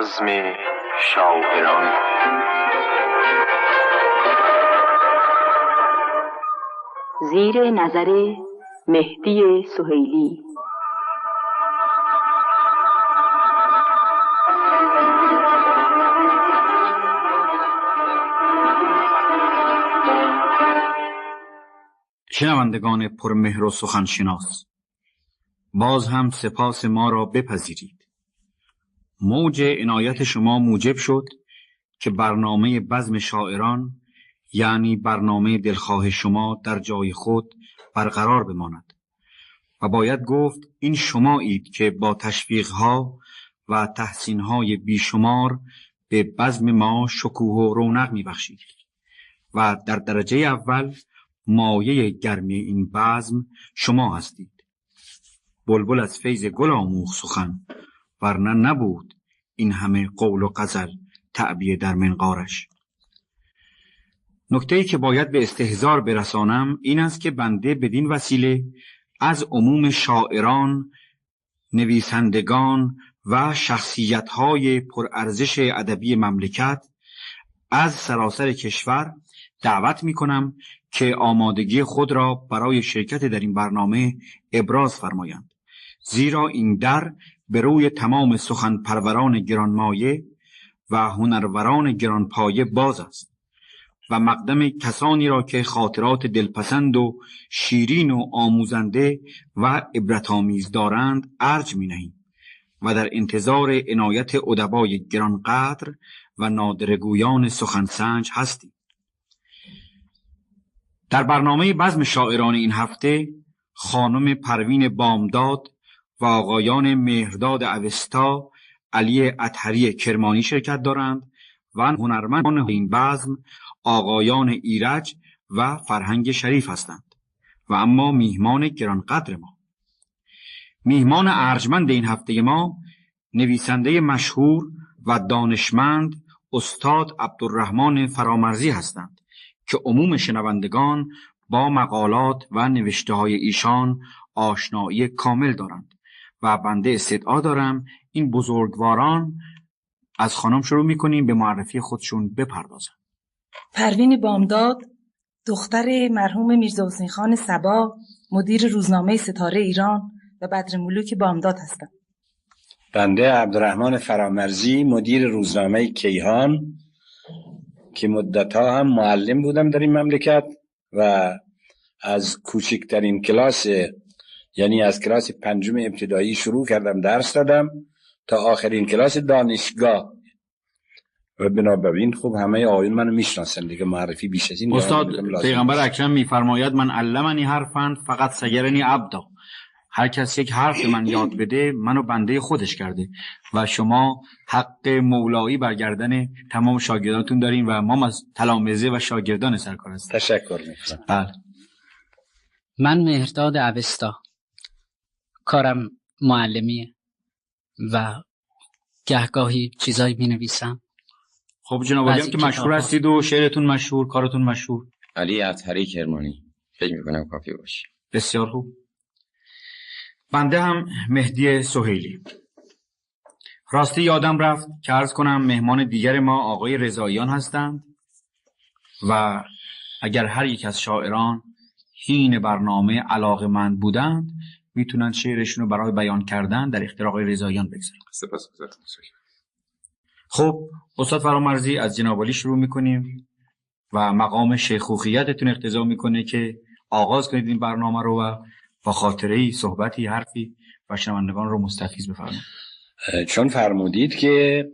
بزم شاعران. زیر نظر مهدی سهیلی. شنوندگان پرمهر و سخنشناس، باز هم سپاس ما را بپذیرید. موج عنایت شما موجب شد که برنامه بزم شاعران، یعنی برنامه دلخواه شما، در جای خود برقرار بماند و باید گفت این شمایید که با تشویقها و تحسینهای بیشمار به بزم ما شکوه و رونق می‌بخشید و در درجه اول مایه گرمی این بزم شما هستید. بلبل از فیض گل آموخت سخن، ورنه نبود این همه قول و غزل تعبیه در منقارش. نکته‌ای که باید به استحضار برسانم این است که بنده بدین وسیله از عموم شاعران، نویسندگان و شخصیت‌های پرارزش ادبی مملکت از سراسر کشور دعوت می‌کنم که آمادگی خود را برای شرکت در این برنامه ابراز فرمایند، زیرا این در به روی تمام سخن پروران گرانمایه و هنروران گرانپایه باز است و مقدم کسانی را که خاطرات دلپسند و شیرین و آموزنده و عبرت‌آمیز دارند ارج می‌نهیم و در انتظار عنایت ادبای گرانقدر و نادرگویان سخنسنج هستیم. در برنامه بزم شاعران این هفته خانم پروین بامداد و آقایان مهرداد اوستا، علی اطهری کرمانی شرکت دارند و هنرمندان این بزم آقایان ایرج و فرهنگ شریف هستند. و اما میهمان گرانقدر ما، میهمان ارجمند این هفته ما، نویسنده مشهور و دانشمند استاد عبدالرحمن فرامرزی هستند که عموم شنوندگان با مقالات و نوشته‌های ایشان آشنایی کامل دارند و بنده استدعا دارم این بزرگواران از خانم شروع می‌کنیم به معرفی خودشون بپردازند. پروین بامداد، دختر مرحوم میرزا حسین خان صبا، مدیر روزنامه ستاره ایران و بدرملوک بامداد هستم. بنده عبدالرحمن فرامرزی، مدیر روزنامه کیهان که مدت‌ها هم معلم بودم در این مملکت و از کوچکترین کلاس، یعنی از کلاس 5 ابتدایی شروع کردم درس دادم تا آخرین کلاس دانشگاه و بنابراین خب همه آقایون منو میشناسن دیگه، معرفی بیش از این. استاد پیغمبر اکرم میفرماید من علمنی حرفا فقط سیرنی عبدا، هر کس یک حرف من یاد بده منو بنده خودش کرده و شما حق مولایی بر گردن تمام شاگردانتون دارین و ما از تلامذه و شاگردان سرکار هستیم. تشکر میکنم. بله. من مهرداد اوستا، کارم معلمیه و گهگاهی چیزایی مینویسم. خب جناب عالی هم که مشهور هستید و شعرتون مشهور، کارتون مشهور. علی اطهری کرمانی، فکر میکنم کافی باشه. بسیار خوب. بنده هم مهدی سهیلی. راستی یادم رفت که عرض کنم مهمان دیگر ما آقای رضاییان هستند و اگر هر یک از شاعران حین برنامه علاقه‌مند بودند میتونن شعرشون رو برای بیان کردن در اختیار آقای رضاییان بگذارن. سپاسگزارم. خب استاد فرامرزی، از جناب عالی شروع میکنیم و مقام شیخوخیتتون اقتضا میکنه که آغاز کنید این برنامه رو و با خاطره‌ای، صحبتی، حرفی و شنوندگان رو مستفیض بفرمایید. چون فرمودید که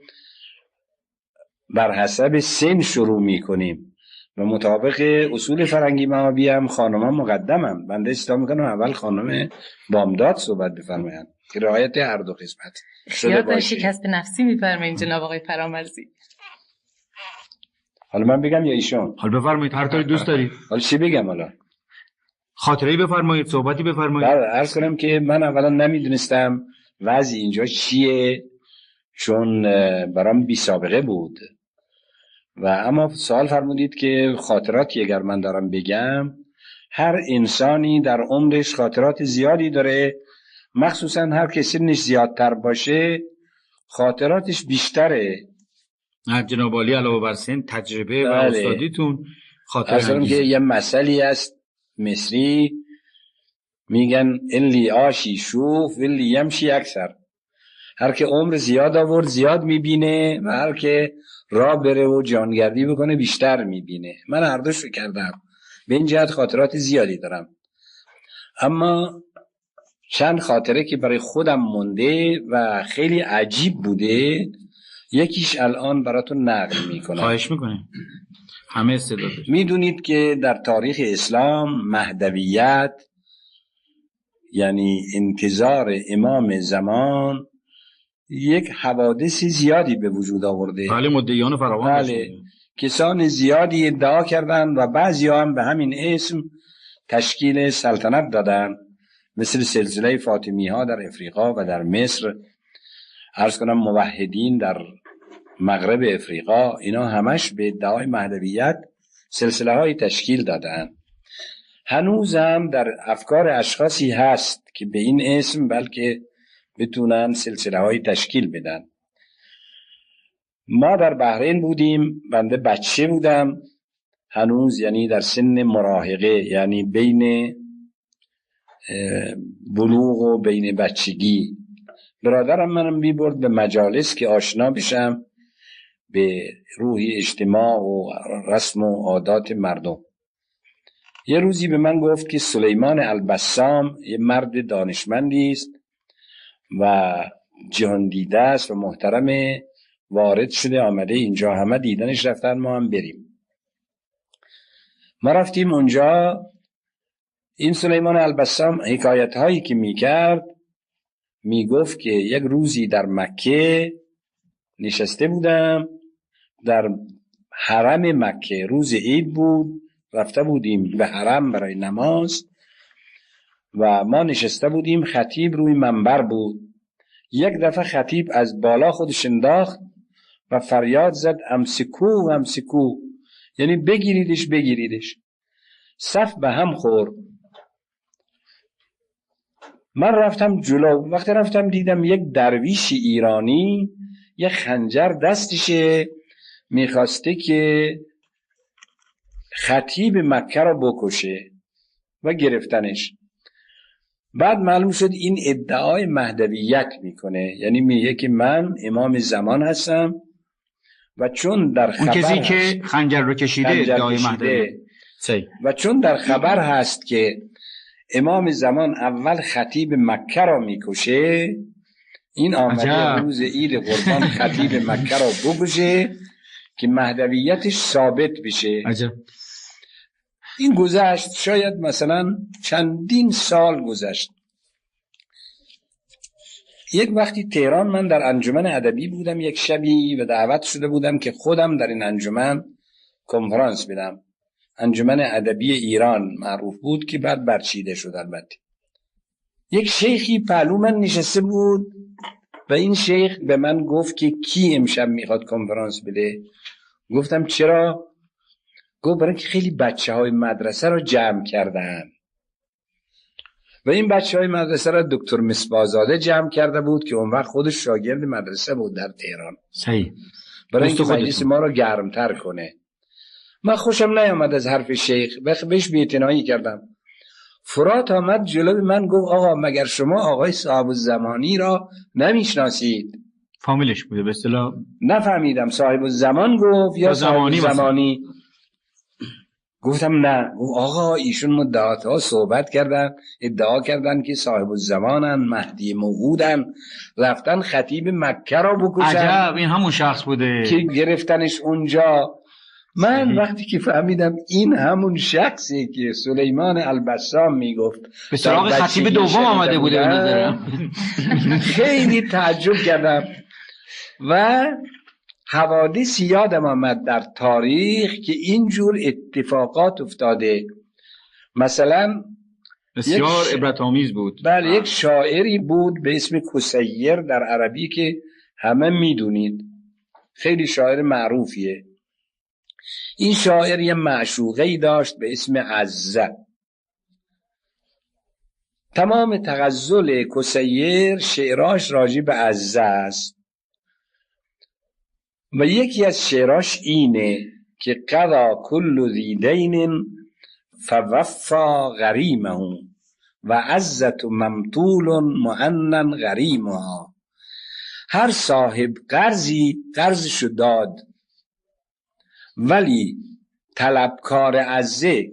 بر حسب سن شروع میکنیم و مطابق اصول فرنگی مابی هم خانمان مقدمم، بنده استفاده میکنم اول خانم بامداد صحبت بفرمایند که رعایت هر دو قسمت اختیار در شکست نفسی میفرمایید جناب آقای فرامرزی. حالا من بگم یا ایشون؟ حالا بفرمایید، هر طوری دوست دارید. حالا چی بگم؟ حالا خاطره‌ای بفرمایید، صحبتی بفرمایید. عرض کنم که من اولا نمیدونستم وضع اینجا چیه، چون برام بی سابقه بود و اما سوال فرمودید که خاطراتی اگر من دارم بگم، هر انسانی در عمرش خاطرات زیادی داره، مخصوصا هر کسی نیش زیادتر باشه خاطراتش بیشتره. جناب عالی علاوه بر سن تجربه و بله. استادیتون خاطر اصلا که انگیزه. یه مسئله است مصری میگن الی آشی شوف ولی یمشی اکثر. هر که عمر زیاد آورد زیاد میبینه و هر که راه بره و جانگردی بکنه بیشتر میبینه. من هر دوشو کردم، به این جهت خاطرات زیادی دارم. اما چند خاطره که برای خودم مونده و خیلی عجیب بوده، یکیش الان براتون نقل میکنم. خواهش میکنم، همه استعداد دارید. میدونید که در تاریخ اسلام مهدویت یعنی انتظار امام زمان یک حوادث زیادی به وجود آورده. بله، مدعیان فراوان بله، داشته. کسان زیادی ادعا کردن و بعضی هم به همین اسم تشکیل سلطنت دادن، مثل سلسله فاطمی ها در افریقا و در مصر، عرض کنم موحدین در مغرب افریقا، اینا همش به ادعای مهدویت سلسله های تشکیل دادن. هنوز هم در افکار اشخاصی هست که به این اسم بلکه بتونن سلسله های تشکیل بدن. ما در بحرین بودیم، بنده بچه بودم هنوز، یعنی در سن مراهقه، یعنی بین بلوغ و بین بچگی. برادرم منم میبرد به مجالس که آشنا بشم به روحی اجتماع و رسم و عادات مردم. یه روزی به من گفت که سلیمان البسام یه مرد دانشمندی است و جهان دیده است و محترم، وارد شده آمده اینجا، همه دیدنش رفتن، ما هم بریم. ما رفتیم اونجا. این سلیمان البسام حکایت هایی که میکرد، میگفت که یک روزی در مکه نشسته بودم، در حرم مکه، روز عید بود، رفته بودیم به حرم برای نماز و ما نشسته بودیم، خطیب روی منبر بود. یک دفعه خطیب از بالا خودش انداخت و فریاد زد امسکو امسکو، یعنی بگیریدش بگیریدش. صف به هم خورد. من رفتم جلو. وقتی رفتم دیدم یک درویش ایرانی یک خنجر دستشه، میخواسته که خطیب مکه را بکشه و گرفتنش. بعد معلوم شد این ادعای مهدویت میکنه، یعنی میگه که من امام زمان هستم و چون در خبر اون کسی هست که خنجر رو کشیده ادعای مهدویت، و چون در خبر هست که امام زمان اول خطیب مکه را میکشه، این آمده روز عید قربان خطیب مکه را بکشه که مهدویتش ثابت بشه. عجب. این گذشت، شاید مثلا چندین سال گذشت. یک وقتی تهران من در انجمن ادبی بودم یک شبی و دعوت شده بودم که خودم در این انجمن کنفرانس بدم. انجمن ادبی ایران معروف بود که بعد برچیده شد البته. یک شیخی پهلو من نشسته بود و این شیخ به من گفت که کی امشب میخواد کنفرانس بده. گفتم چرا؟ گفت برای که خیلی بچه های مدرسه رو جمع کردن و این بچه های مدرسه رو دکتر مصباح‌زاده جمع کرده بود که اون وقت خودش شاگرد مدرسه بود در تهران. صحیح. برای اینکه مجلس ما رو گرمتر کنه. من خوشم نیامد از حرف شیخ، بهش بی‌اعتنایی کردم. فرات آمد جلو من گفت آقا مگر شما آقای صاحب الزمانی را نمیشناسید؟ فامیلش بوده به اصطلاح. نفهمیدم صاحب الزمان گفت یا صاحب الزمانی. گفتم نه. آقا ایشون مدت‌ها صحبت کردن، ادعا کردن که صاحب الزمانن، مهدی موعودن، رفتن خطیب مکه را بکشن. عجب، این همون شخص بوده که گرفتنش اونجا. من وقتی که فهمیدم این همون شخصی که سلیمان البسام میگفت به سراغ خطیب دوم آمده بوده، خیلی تعجب کردم و حوادث یادم آمد در تاریخ که اینجور اتفاقات افتاده. مثلا بسیار عبرت‌آمیز بود. بله، یک شاعری بود به اسم کسیر در عربی که همه میدونید، خیلی شاعر معروفیه. این شاعر یه معشوقه‌ای داشت به اسم عزه. تمام تغزل کسیر شعراش راجع به عزه است. و یکی از شعراش اینه که قضا کل ذی دین فوفا غریمه و عزت ممطول معنن غریمها. هر صاحب قرضی قرضشو داد، ولی طلبکار عزه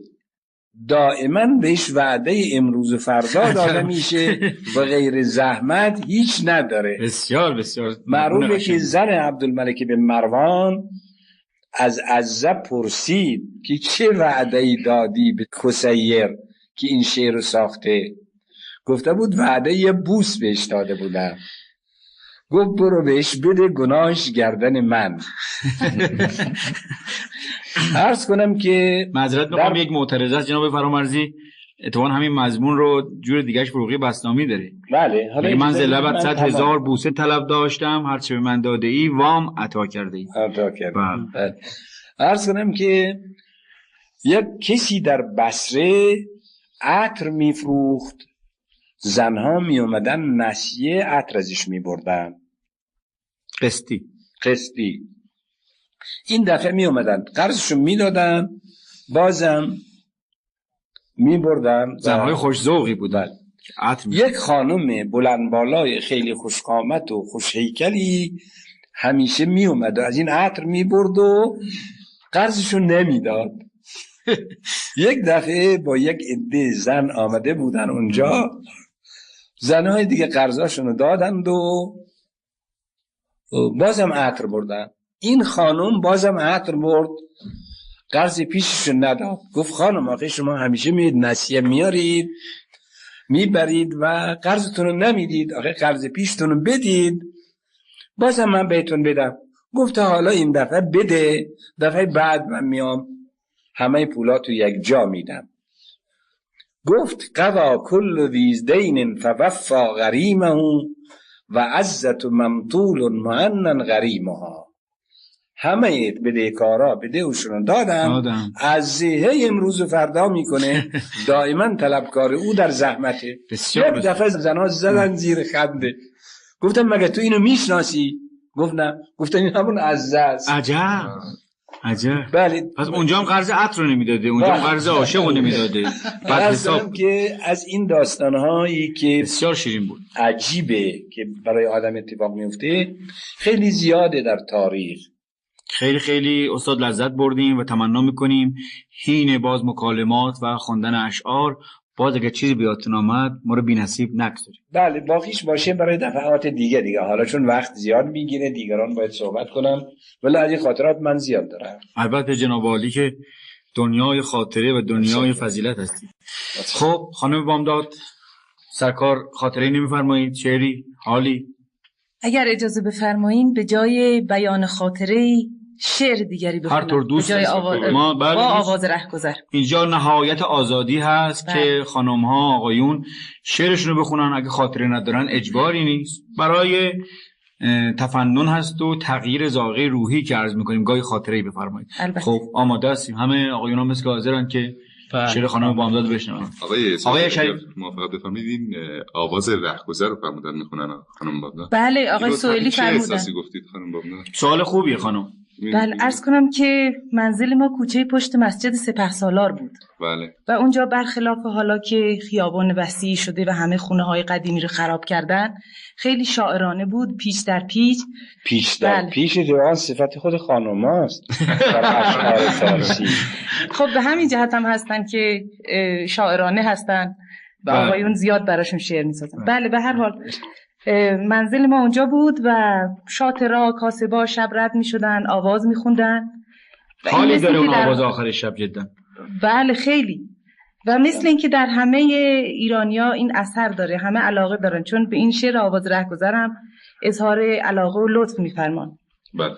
دائما بهش وعده امروز و فردا داده میشه و غیر زحمت هیچ نداره. بسیار بسیار معروفه که زن عبدالملک بن مروان از عزه پرسید که چه وعده دادی به کسیر که این شعر رو ساخته؟ گفته بود وعده یه بوس بهش داده بودم. گفت برو بهش بده، گناهش گردن من. عرض کنم که معذرت میخوام، یک معترضه است جناب فرامرزی، اتفاقا همین مضمون رو جور دیگهش فروغی بسطامی داره. بله، حالا من ز لبت 100,000 بوسه طلب داشتم، هرچه به من داده ای وام عطا کرده ای. بله. عرض کنم که یک کسی در بصره عطر میفروخت، زنها می اومدن نسیه عطر ازش می بردن، قسطی. این دفعه می اومدن قرضشو می دادن، بازم می بردن. زنهای خوش ذوقی بودن. یک خانم بلند بالای خیلی خوشقامت و خوش هیکلی همیشه می اومد و از این عطر می برد و قرضشو نمی داد. یک دفعه با یک عده زن آمده بودن اونجا، زنهای دیگه قرضاشونو دادند و بازم عطر بردن. این خانم بازم عطر برد، قرض پیششو نداد. گفت خانم آخه شما همیشه میید نسیه میارید میبرید و قرضتونو نمیدید، آخه قرض پیشتونو بدید بازم من بهتون بدم. گفت حالا این دفعه بده، دفعه بعد من میام همه پولاتو یک جا میدم. گفت قضا کل ذی دین فوفا غریمه و عزت ممطول معنن غریمها. همه بدهکارا بدهشون دادن، از زیه امروز و فردا میکنه، دائما طلبکار او در زحمته. یک دفعه زنا زدن زیر خنده. گفتم مگه تو اینو میشناسی؟ گفت نه. گفتم این همون عزه است. عجب. بله. پس اونجا هم قرض عطر رو نمیداده، اونجا هم قرض عاشق رو نمیداده. بعد حساب که از این داستانهایی که بسیار شیرین بود، عجیبه که برای آدم اتفاق میفته، خیلی زیاده در تاریخ. خیلی خیلی استاد لذت بردیم و تمنا میکنیم حین باز مکالمات و خواندن اشعار باز اگه چیزی بیاتون آمد ما رو بی‌نصیب نگذارید. بله، باقیش باشه برای دفعات دیگه. حالا چون وقت زیاد میگیره دیگران باید صحبت کنن، ولی از این خاطرات من زیاد دارم. البته جناب عالی که دنیای خاطره و دنیای فضیلت هستید. خب خانم بامداد سرکار خاطره نمیفرمایید؟ شعری حالی اگر اجازه بفرمایید به جای بیان خاطره شعر دیگری بخونم. هر طور دوست جای ما با آواز رهگذر. اینجا نهایت آزادی هست که خانم ها آقایون شعرشون رو بخونن، اگه خاطره ندارن اجباری نیست، برای تفنن هست و تغییر ذائقه روحی که عرض میکنیم گاهی خاطره‌ای بفرمایید. خب آماده هستیم، همه آقایون ها مثل حاضرن که شعر خانم بامداد بشنون. آقای شریف موافقت بفرمایید آواز رهگذر رو فرمودن میخونن خانم بامداد؟ بله آقای سوئیلی فرمودن. چه احساسی گفتید خانم بامداد؟ سوال خوبیه خانم. بله عرض کنم که منزل ما کوچه پشت مسجد سپهسالار بود. بله. و اونجا برخلاف حالا که خیابان وسیع شده و همه خونه های قدیمی رو خراب کردن، خیلی شاعرانه بود، پیچ در پیچ. پیچ در پیچ جوان صفت خود خانم هاست در اشعار فارسی. خب به همین جهت هم هستن که شاعرانه هستن و آقایون زیاد براشون شعر می‌سازن. بله به هر حال منزل ما اونجا بود و شاطرها کاسبا شب رد می‌شدن، آواز می‌خوندن. حالی داره اون آواز آخر شب جدا. بله خیلی. و مثل این که در همه ایرانیا این اثر داره، همه علاقه دارن، چون به این شعر آواز رهگذر هم اظهار علاقه و لطف می‌فرمان. بله.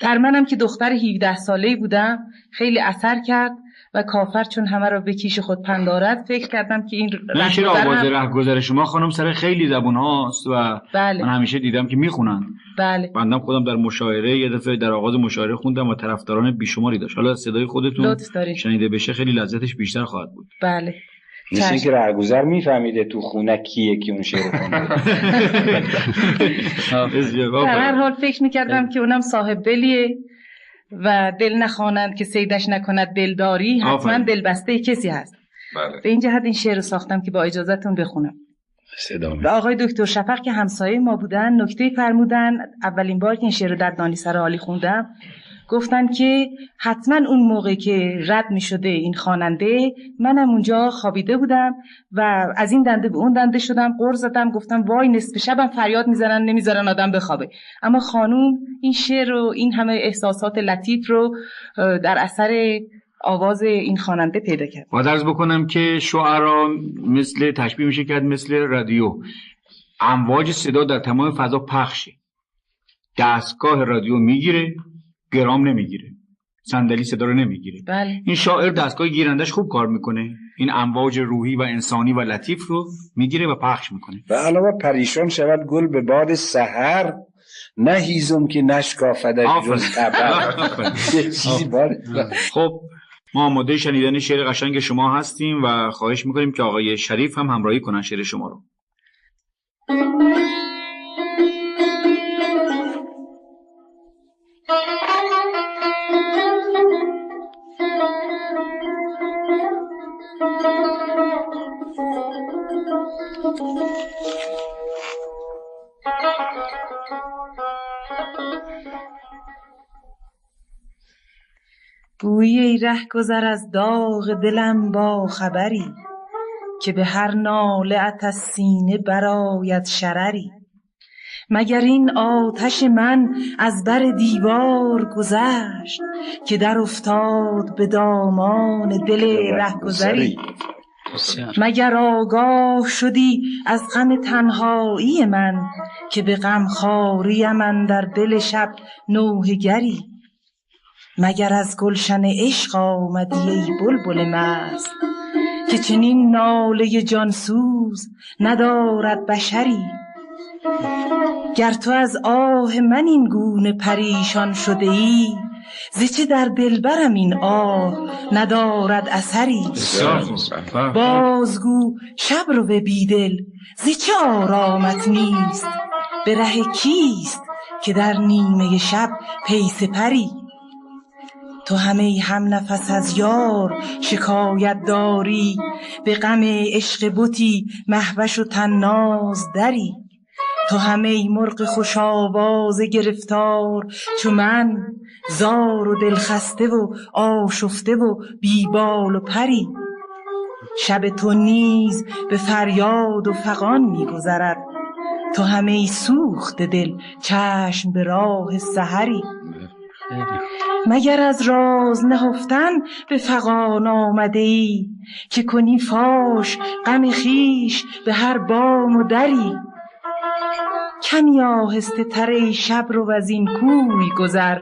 در منم که دختر 17 ساله‌ای بودم خیلی اثر کرد و کافر چون همه را به کیش خود پندارد، فکر کردم که این شعر آواز رهگذر شما خانم سر خیلی زبون هاست و بله. من همیشه دیدم که میخونن. بله. بندم خودم در مشاعره یه دفعه در آغاز مشاعره خوندم و طرفداران بیشماری داشت. حالا صدای خودتون شنیده بشه خیلی لذتش بیشتر خواهد بود. بله. مثل اینکه رهگذر میفهمیده تو خونه کیه که اون شعر خونده. در هر حال فکر میکردم که اونم صاحب دلیه و دل نخوانند که سیدش نکند دلداری، حتما دلبسته کسی هست. بله. به این جهت این شعر رو ساختم که با اجازهتون بخونم. و آقای دکتر شفق که همسایه ما بودن نکته فرمودن، اولین بار که این شعر رو در دانیسر عالی خوندم گفتن که حتما اون موقع که رد می شده این خواننده منم اونجا خوابیده بودم و از این دنده به اون دنده شدم، غر زدم، گفتم وای نصف شبم فریاد میزنن نمیذارن آدم بخوابه. اما خانوم این شعر رو، این همه احساسات لطیف رو در اثر آواز این خواننده پیدا کرد. باید عرض بکنم که شعرا مثل تشبیه میشه کرد مثل رادیو، امواج صدا در تمام فضا پخشه. دستگاه رادیو میگیره، گرام نمیگیره، صندلی صدا رو نمیگیره. بله. این شاعر دستگاه گیرندش خوب کار میکنه، این امواج روحی و انسانی و لطیف رو میگیره و پخش میکنه. و علاوه پریشان شود گل به باد سحر، نه هیزم که نشکافدش جز خبر. خب ما آماده شنیدن شعر قشنگ شما هستیم و خواهش میکنیم که آقای شریف هم همراهی کنن شعر شما رو. گویی ای ره گذر از داغ دلم با خبری، که به هر ناله‌ات از سینه برآید شرری. مگر این آتش من از بر دیوار گذشت، که در افتاد به دامان دل رهگذری. مگر آگاه شدی از غم تنهایی من، که به غم خواریم اندر دل شب نوحه گری. مگر از گلشن عشق آمدی ای بلبل مست، که چنین ناله جانسوز ندارد بشری. گر تو از آه من این گونه پریشان شده ای، ز چه در دلبرم این آه ندارد اثری. بازگو شب رو به بیدل، ز چه آرامت نیست، به ره کیست که در نیمه شب پی سپری. تو همه هم نفس از یار شکایت داری، به غم عشق بتی مهوش و طناز دری. تو همه مرغ خوش آواز گرفتار چو من، زار و دلخسته و آشفته و بیبال و پری. شب تو نیز به فریاد و فغان می‌گذرد، تو همه سوخت دل چشم به راه سحری. مگر از راز نهفتن به فغان آمده ای، که کنی فاش غم خویش به هر بام و دری. کمی آهسته تر ای شب رو از این کوی گذر،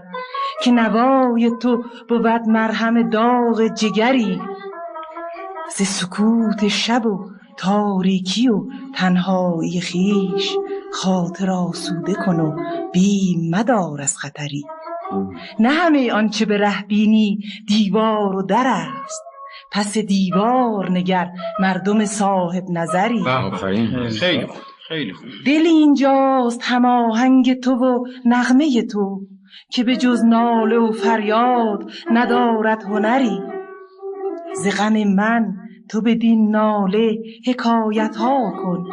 که نوای تو بود مرهم داغ جگری. ز سکوت شب و تاریکی و تنهایی خویش، خاطر آسوده کن و بیم مدار از خطری. نه همه آنچه به ره بینی دیوار و در است، پس دیوار نگر مردم صاحب نظری. خیلی خوب. دل اینجاست هماهنگ تو و نغمه تو، که به جز ناله و فریاد ندارد هنری. ز غم من تو بدین ناله حکایت ها کن،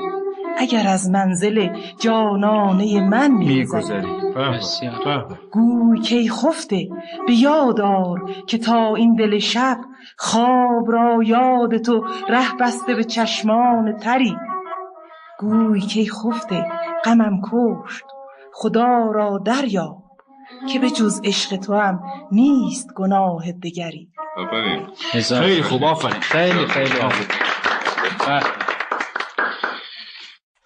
اگر از منزل جانانه من می‌گذری. گوی کی خفته به یاد آر، که تا این دل شب خواب را یاد تو ره بسته به چشمان تری. گوی کی خفته غمم کشت خدا را دریاب، که به جز عشق تو هم نیست گناه دگری. خیلی خوب، آفرین. خیلی خوب.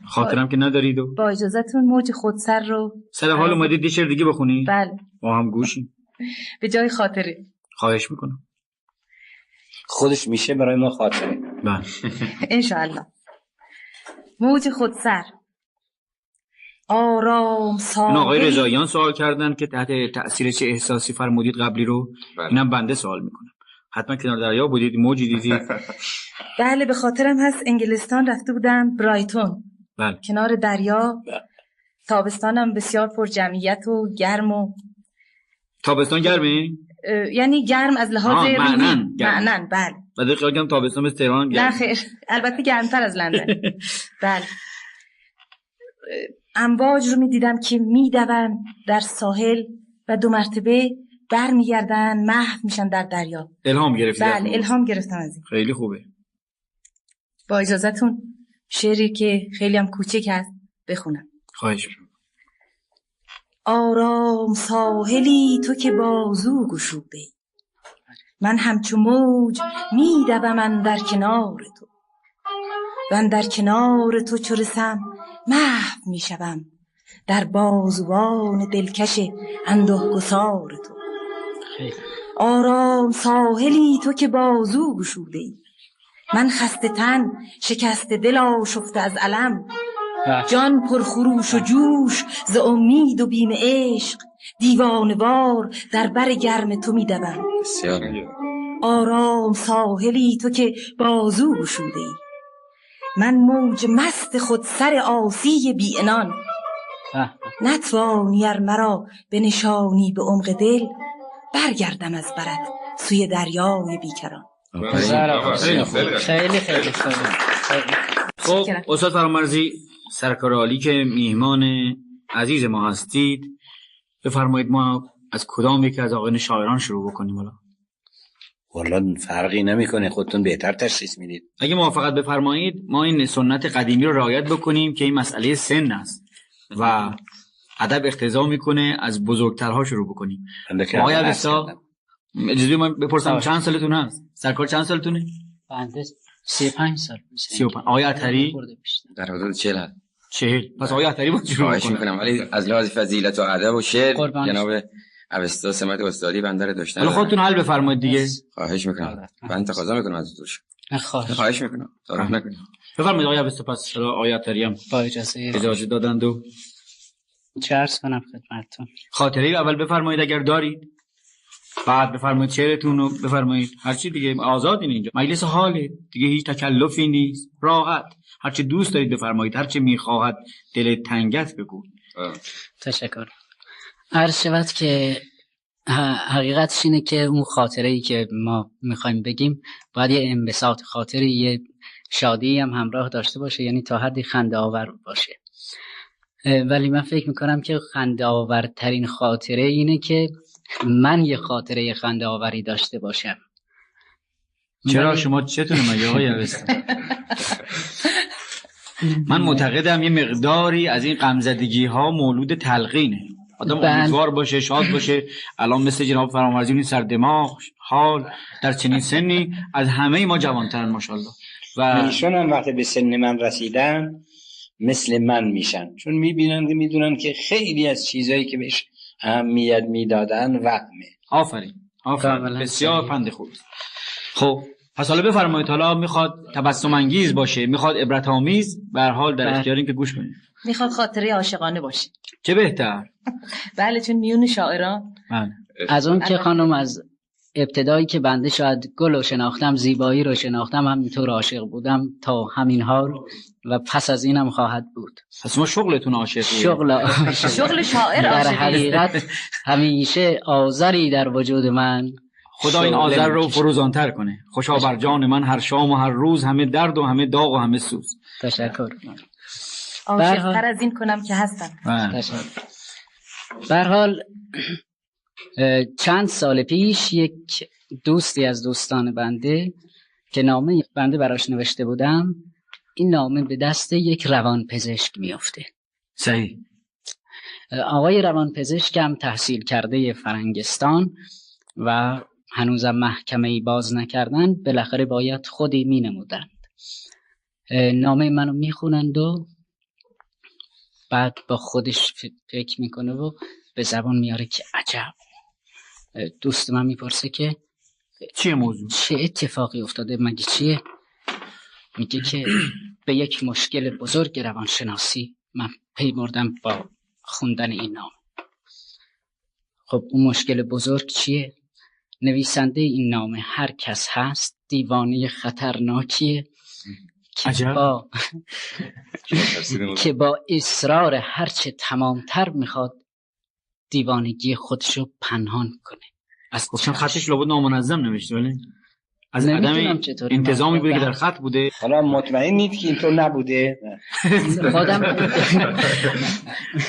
خاطرم که ندارید و با اجازهتون موج خودسر رو سر حال اومدید یه شعر دیگه بخونی؟ بله. ما هم گوشیم. به جای خاطره. خواهش میکنم. خودش میشه برای ما خاطره. بله. انشاءالله. موج خودسر. آرام این آقای ساحلی. رضاییان سوال کردن که تحت تأثیر چه احساسی فرمودید قبلی رو. اینم بنده سوال میکنم. حتما کنار دریا بودید، موجی دیدید؟ بله به خاطرم هست انگلستان رفته بودم، برایتون. بله. کنار دریا. تابستانم بسیار پر جمعیت و گرم و تابستان گرمی؟ یعنی گرم از لحاظ معنن. بله. بعد خیال کنم تابستان به تهران گرم. نه خیر، البته گرمتر از لندن. بله. امواج رو می‌دیدم که می‌دوند در ساحل و 2 مرتبه برمیگردن، محو میشن در دریا. الهام گرفتید؟ بله الهام گرفتم از این. خیلی خوبه. با اجازهتون شعری که خیلی هم کوچک هست بخونم. خواهش می‌کنم. آرام ساحلی تو که بازو گشوده، من همچو موج میدوم اندر کنار تو، و اندر کنار تو چو رسم محو میشوم در بازوان دلکش انده گسار تو. آرام ساحلی تو که بازو گشوده، من خسته تن شکسته دل آشفته از الم، جان پر خروش و جوش ز امید و بیم عشق، دیوانه‌وار در بر گرم تو میدوم. آرام ساحلی تو که بازو گشوده، من موج مست خود سر آسی بی عنان، نتوانی ار مرا به نشانی به عمق دل، برگردم از برت سوی دریای بیکران. خیلی خیلی خب استاد فرامرزی، سرکار عالی که میهمان عزیز ما هستید، بفرمایید ما از کدام یکی از آقایان شاعران شروع بکنیم؟ والا فرقی نمیکنه، خودتون بهتر تشخیص میدید. اگه موافقت بفرمایید ما این سنت قدیمی رو رعایت بکنیم که این مسئله سن است و ادب اقتضا میکنه از بزرگترها شروع بکنیم. آقای اوستا اجازه من بپرسم چند سالتون هست؟ سرکار چند سالتونه؟ بنده 35 سال. 35. آقای عطری در حدود 40. 40. پس آقای عطری باید شروع خواهش میکنم، ولی از لحاظ فضیلت و ادب و شعر جناب اوستا سمت استادی بنده رو داشتن. حالا خودتون حل بفرمایید دیگه. خواهش میکنم. من تقاضا میکنم از حضور. خواهش میکنم. تعارف نکنید. بفرمایید آقای اوستا. پس آقای عطری هم با اجازه دادند و چه عرض کنم خدمتتون. خاطره اول بفرمایید اگر دارید، بعد بفرمایید شعرتون رو بفرمایید، هر چی دیگه آزادین، اینجا مجلس حاله دیگه، هیچ تکلفی نیست، راحت هر چی دوست دارید بفرمایید، هر چی میخواهد دل تنگت بگو. تشکر. عرض شود که حقیقتش اینه که اون خاطره‌ای که ما میخوایم بگیم باید یه انبساط خاطری، یه شادی هم همراه داشته باشه، یعنی تا حدی خنده آور باشه. ولی من فکر میکنم که خنده آورترین خاطره اینه که من یه خاطره خنده آوری داشته باشم. چرا شما چطوره مگه آقای اوستا؟ من معتقدم یه مقداری از این غمزدگی ها مولود تلقینه، آدم امیدوار باشه، شاد باشه. الان مثل جناب فرامرزی این سر دماغ حال در چنین سنی از همه ما جوانترن ماشاءالله، و ایشون هم وقتی به سن من رسیدن مثل من میشن، چون میبینن که میدونن که خیلی از چیزایی که بهش اهمیت میدادن وهمه. آفرین بسیار پند خوب. خب پس حالا بفرمایید، حالا میخواد تبسم انگیز باشه، میخواد عبرت آمیز، به هر حال در اختیارین که گوش کنید. میخواد خاطره عاشقانه باشه، چه بهتر. بله چون میون شاعران از اون که خانم از ابتدایی که بنده شاید گل رو شناختم، زیبایی رو شناختم، همینطور عاشق بودم تا همین حال و پس از اینم خواهد بود. پس ما شغلتون عاشقیه. شغل شاعر در حقیقت همیشه آذری در وجود من، خدا این آذر رو فروزانتر کنه. خوشا بر جان من هر شام و هر روز، همه درد و همه داغ و همه سوز. تشکر. عاشق‌تر از این کنم که هستم. تشکر. به هر حال چند سال پیش یک دوستی از دوستان بنده که نامه بنده براش نوشته بودم، این نامه به دست یک روانپزشک میافته. صحیح. آقای روانپزشکم تحصیل کرده فرنگستان و هنوزم محکمه‌ای باز نکردن، بالاخره باید خودی می نمودند. نامه منو میخونند و بعد با خودش فکر میکنه و به زبان میاره که عجب. دوست من میپرسه که چیه موضوع؟ چه اتفاقی افتاده؟ مگه چیه؟ میگه که به یک مشکل بزرگ روانشناسی من پی بردم با خوندن این نامه. خب اون مشکل بزرگ چیه؟ نویسنده این نامه هر کس هست دیوانه خطرناکیه که با اصرار هرچه تمامتر میخواد دیوانگی خودشو پنهان کنه. از چون خطش لابد نامنظم نوشته، ولی از عدم انتظامی بوده که در خط بوده. حالا مطمئن نیست که اینطور نبوده؟ خودم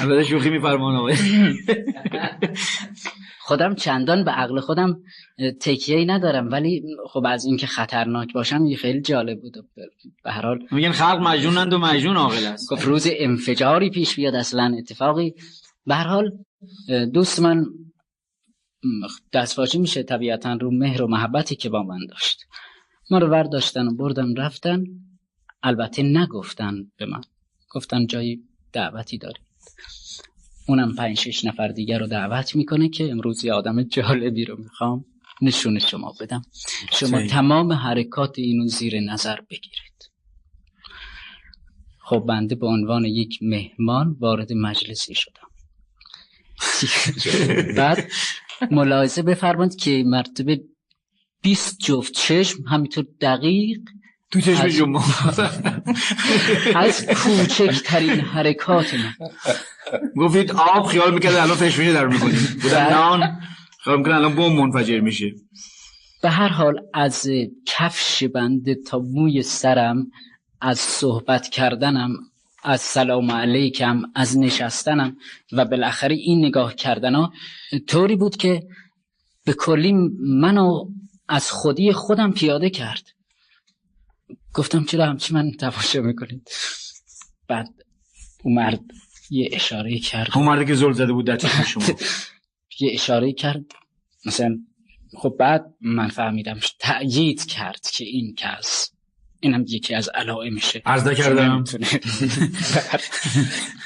البته شوخی می‌فرمان آقای. خودم چندان به عقل خودم تکیه‌ای ندارم، ولی خب از اینکه خطرناک باشم یه خیلی جالب بود. به هر حال میگن خلق مجنونند و مجنون عاقل است. خب روز انفجاری پیش بیاد اصلا اتفاقی. به هر حال دوست من دستفاچه میشه طبیعتا رو مهر و محبتی که با من داشت. ما رو برداشتن و بردن رفتن. البته نگفتن به من، گفتن جایی دعوتی دارید. اونم 5-6 نفر دیگر رو دعوت میکنه که امروز یه آدم جالبی رو میخوام نشون شما بدم، شما تمام حرکات اینو زیر نظر بگیرید. خب بنده به عنوان یک مهمان وارد مجلسی شدم. بعد ملاحظه بفرمایید که مرتبه 20 جفت چشم همینطور دقیق تو چشم شما از کوچکترین حرکات من. گفتید آب خیال میکرد الان فشفشه در میکنید، بودن نان خیال میکرد الان بوم منفجر میشه. به هر حال از کفش بنده تا موی سرم، از صحبت کردنم، از سلام علیکم، از نشستنم و بالاخره این نگاه کردنا طوری بود که به کلی منو از خودی خودم پیاده کرد. گفتم چرا همچی من تماشا میکنید؟ بعد اون مرد یه اشاره کرد، اون مردی که زل زده بود در چشم شما یه اشاره کرد مثلا. خب بعد من فهمیدم تأیید کرد که این کس، اینم یکی از علائمشه. عرض نکردم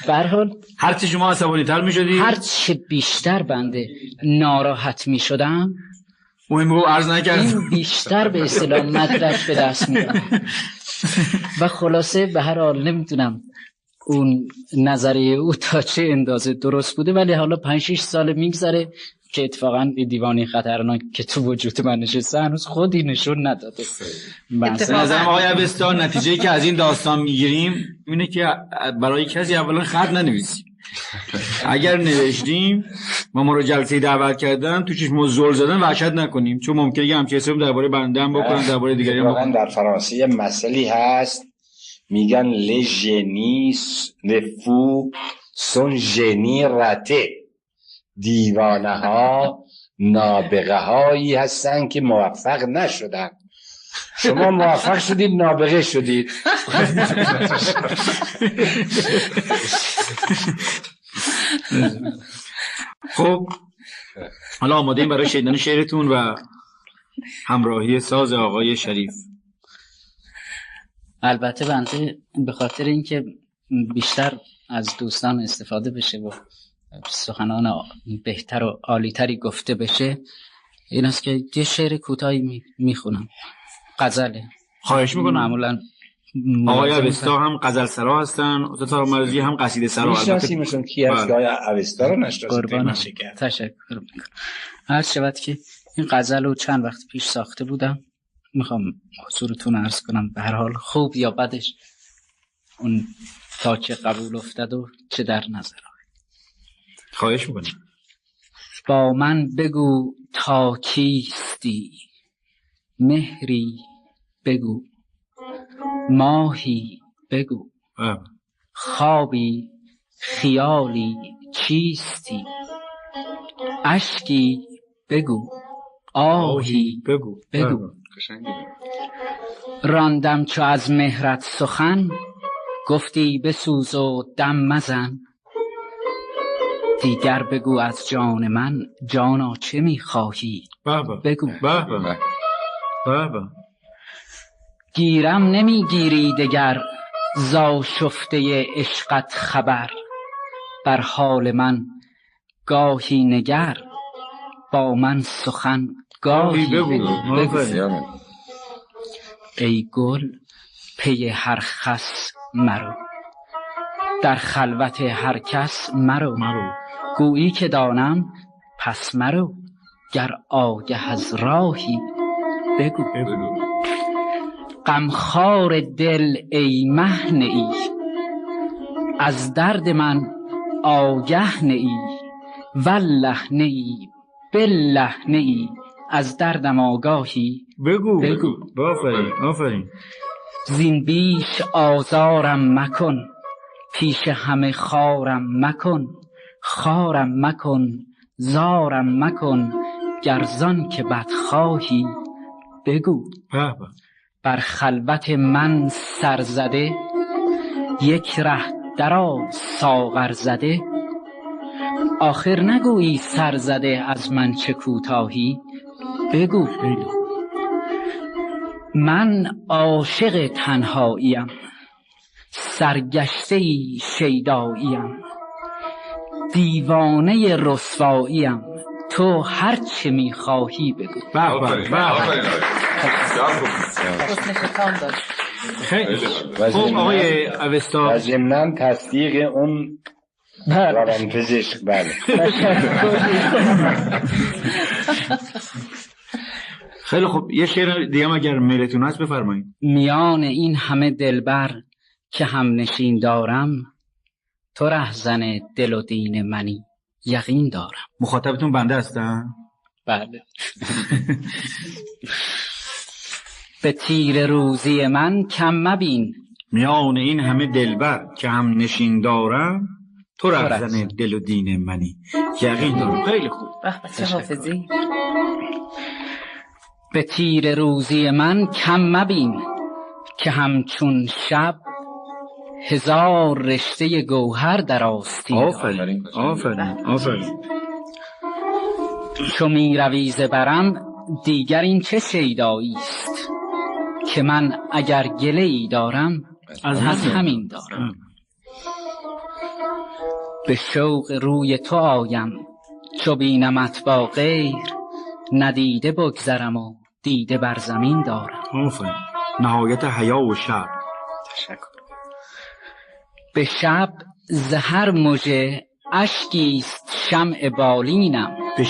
به هر حال هرچی شما عصبانی تر می شدی، هرچی بیشتر بنده ناراحت می شدم، مهم رو عرض نکردم، این بیشتر به اصطلاح مدرک به دست می دادم. و خلاصه به هر حال نمیدونم اون نظریه او تا چه اندازه درست بوده، ولی حالا 5-6 سال میگذره که اتفاقا دیوانی خطرناک که تو وجود من نشسته هنوز خودی نشون نداده. نظرم آقای اوستا نتیجه‌ای که از این داستان میگیریم اینه که برای کسی اولا خط ننویسیم. اگر نوشتیم ما رو جلسه دعوت کردن تو چشم زل زدن وحشت نکنیم، چون ممکنه یه همچین حساب درباره بنده هم بکنن، درباره دیگری هم بکنن. در فرانسه مسئله هست میگن les génies les fous sont génies ratés. دیوانه ها نابغه هایی هستن که موفق نشدن. شما موفق شدید، نابغه شدید. خب حالا آماده این برای شنیدن شعرتون و همراهی ساز آقای شریف. البته بنده به خاطر اینکه بیشتر از دوستان استفاده بشه و سخنان بهتر و عالی‌تری گفته بشه، این است که یه شعر کوتاهی میخونم. غزله. خواهش میکنم. معمولا آقای اوستا هم غزل سرا هستن، استاد فرامرزی هم قصیده سرا. میشناسیمشون کی هست؟ آقای اوستا رو نشناسید. تشکر میکنم. عرض شود که این غزل رو چند وقت پیش ساخته بودم، میخوام حضورتون عرض کنم. به هر حال خوب یا بدش اون تا چه قبول افتد و چه در نظر. خواهش میکنم. با من بگو تا کیستی، مهری بگو، ماهی بگو، خوابی خیالی چیستی، اشکی بگو، آهی بگو. راندم چو از مهرت سخن، گفتی بسوز و دم مزن. دیگر بگو از جان من، جانا چه میخواهی بگو. گیرم نمیگیری دگر زا شفته عشقت خبر. بر حال من گاهی نگر، با من سخن گاهی بگو. ای گل پی هر خس مرو، در خلوت هر کس مرو. گویی که دانم پس مرو، گر آگه از راهی بگو. غمخوار دل ای مه نه ای، از درد من آگه نه ای. والله نه ای بالله نه ای، از دردم آگاهی بگو. آفرین. زین بیش آزارم مکن، پیش همه خارم مکن. خارم مکن، زارم مکن، گرزان که بدخواهی بگو. بر خلوت من سر زده، یک ره درآ ساغر زده. آخر نگویی سر زده از من چه کوتاهی بگو. من عاشق تنهاییم، سرگشته شیداییم. دیوانه رسواییم، تو هر چه میخواهی بگو. خب آقای اوستا، و ضمناً تصدیق اون روانپزشک. بله. خیلی خوب، یه شعر دیگه اگر میلتون هست بفرمایید. میان این همه دلبر که هم نشین دارم، تو رهزن دل و دین منی یقین دارم. مخاطبتون بنده هستن؟ بله. به تیر روزی من کم مبین، میان این همه دلبر که هم نشین دارم، تو رهزن دل و دین منی یقین دارم. خیلی خوب. چه حافظی. به تیر روزی من کم مبین، که همچون شب هزار رشته گوهر در آستین. آفرین. چو می روی ز برم دیگر این چه شیدایی است، که من اگر گله ای دارم از همین دارم. به شوق روی تو آیم، چو بینمت با غیر، ندیده بگذرم و دیده بر زمین دارم. نهایت حیا و شب. تشکر. به شب ز هر مژه اشکیست شمع بالینم. به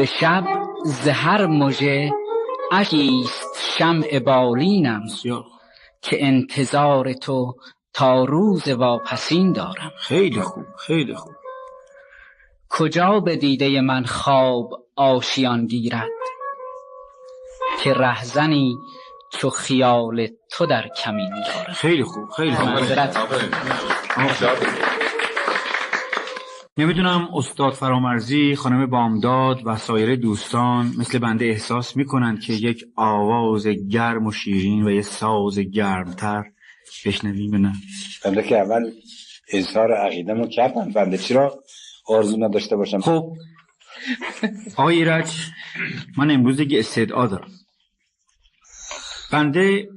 شب ز هر مژه اشکیست شمع بالینم، که انتظار تو تا روز واپسین دارم. خیلی خوب. کجا به دیده من خواب آشیان گیرد، که رهزنی چو خیال تو در کمین دارد. خیلی خوب. نمیدونم استاد فرامرزی، خانم بامداد و سایر دوستان مثل بنده احساس میکنند که یک آواز گرم و شیرین و یک ساز گرمتر بشنویم نه؟ بنده که اول اظهار عقیده‌مو کردم، بنده چرا آرزو نداشته باشم؟ خب آقای ایرج، من امروز یک استدعا دارم. بنده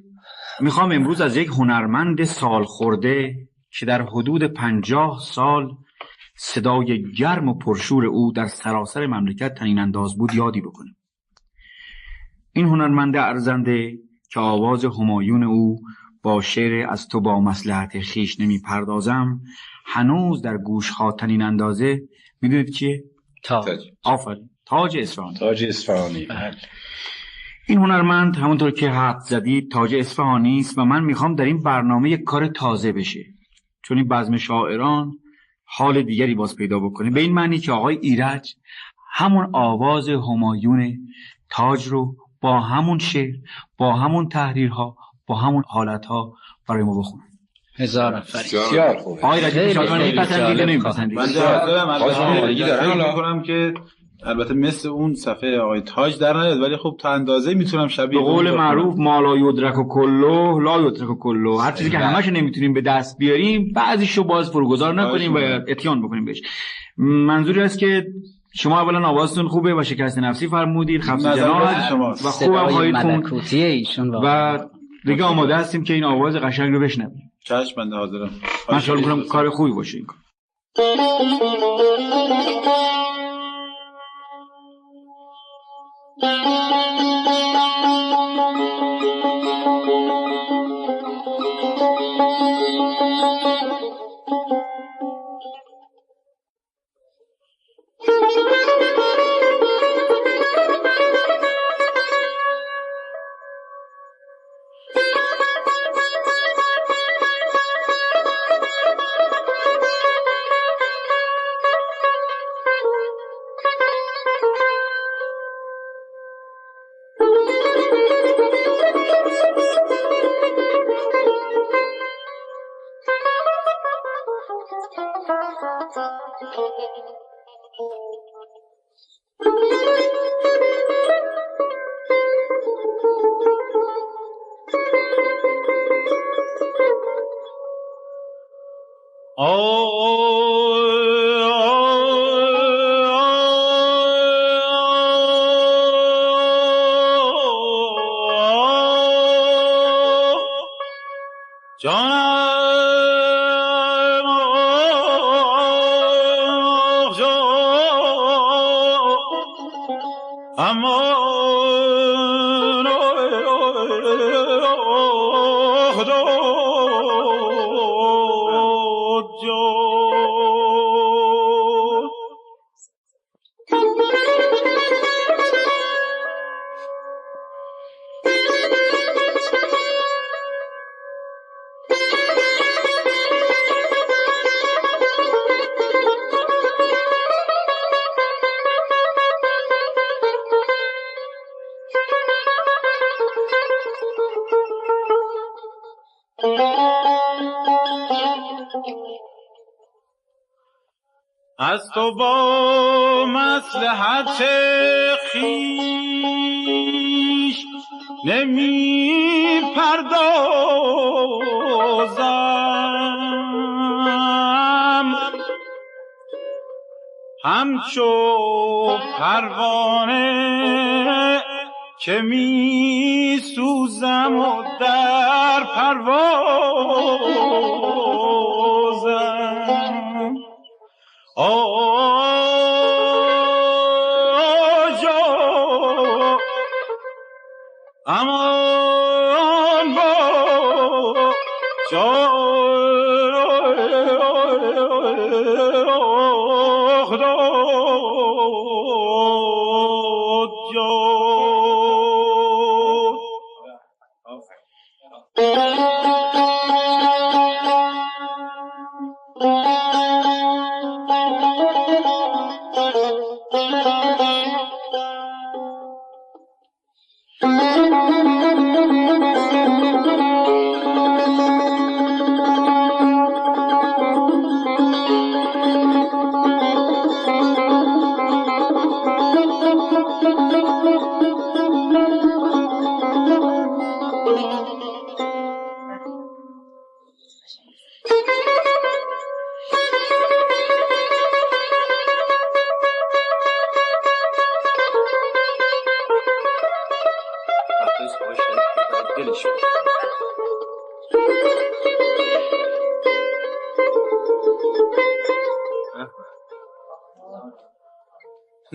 میخوام امروز از یک هنرمند سال خورده که در حدود 50 سال صدای گرم و پرشور او در سراسر مملکت طنین انداز بود یادی بکنم. این هنرمند ارزنده که آواز همایون او با شعر از تو با مصلحت خیش نمی پردازم هنوز در گوش‌ها طنین اندازه. میدونید که تاج اصفهانی. این هنرمند همونطور که حد زدید تاج اصفهانی است و من میخوام در این برنامه یک کار تازه بشه، چون این بزم شاعران حال دیگری باز پیدا بکنه، به این معنی که آقای ایرج همون آواز همایون تاج رو با همون شعر، با همون تحریرها، با همون حالتها برای ما بخونه. هزار آفرین. بسیار خوبه. آقای ایرج میپسندید یا نمیپسندید؟ من جواب میکنم که البته مثل اون صفحه آقای تاج در نیاد، ولی خب تا اندازه میتونم شبیه به قول معروف ما لا یدرک و کلو لا یترک و کلو، هر چیزی که همش نمیتونیم به دست بیاریم بعضیشو باز فروگذار نکنیم و اتیان بکنیم بهش. منظوری است که شما اولا آوازتون خوبه و شکست نفسی فرمودید، خفض جناح و خوبم خواهید خوند و دیگه آماده هستیم که این آواز قشنگ رو بشنویم. چشم، بنده حاضرم. من شاید میکنم کار خوبی باشه این کار. جانم آخ جان امان آخ داد جان از تو با مصلحت خویش نمی پردازم همچو پروانه که می سوزم و در پروازم آجا امان با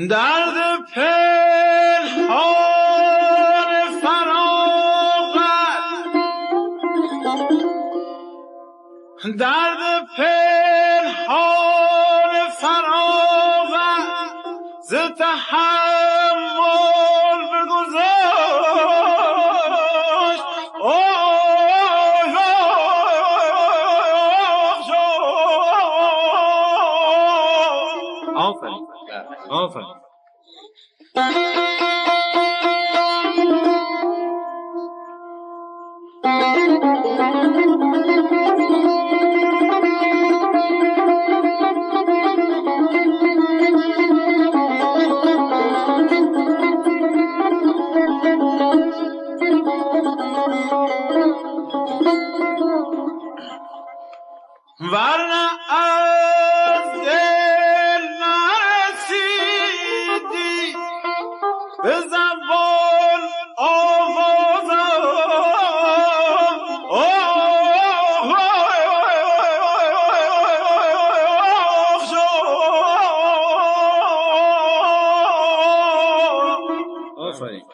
درد پنهان فراغت درد پنهان فراغت ز تحمل بگذاشت آفرین آفرین ورنه از دل نرسیدی به زبان آوازم آفرین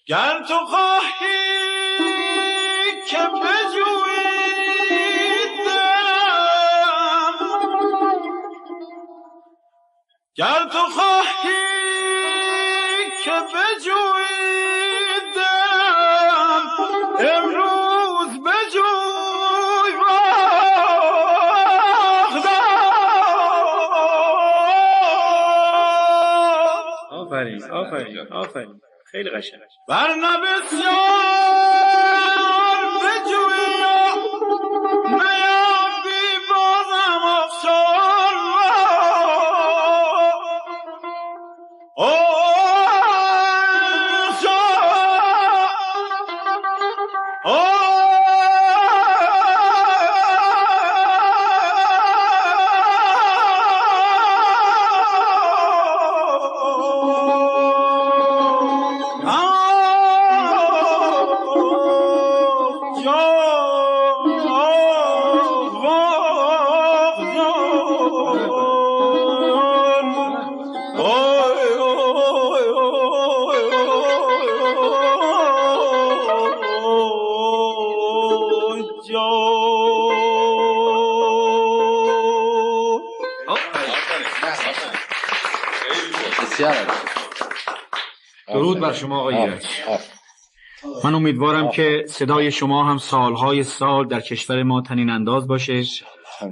گر تو خواهی که بجویی دلم گر تو خواهی که بجویی دلم امروز بجوی آفرین آفرین آفرین خیلی قشنگ ورنه بسیار بجویی و نیابی بازم افشار درود بر شما آقای ایرج. من امیدوارم که صدای شما هم سالهای سال در کشور ما طنین انداز باشه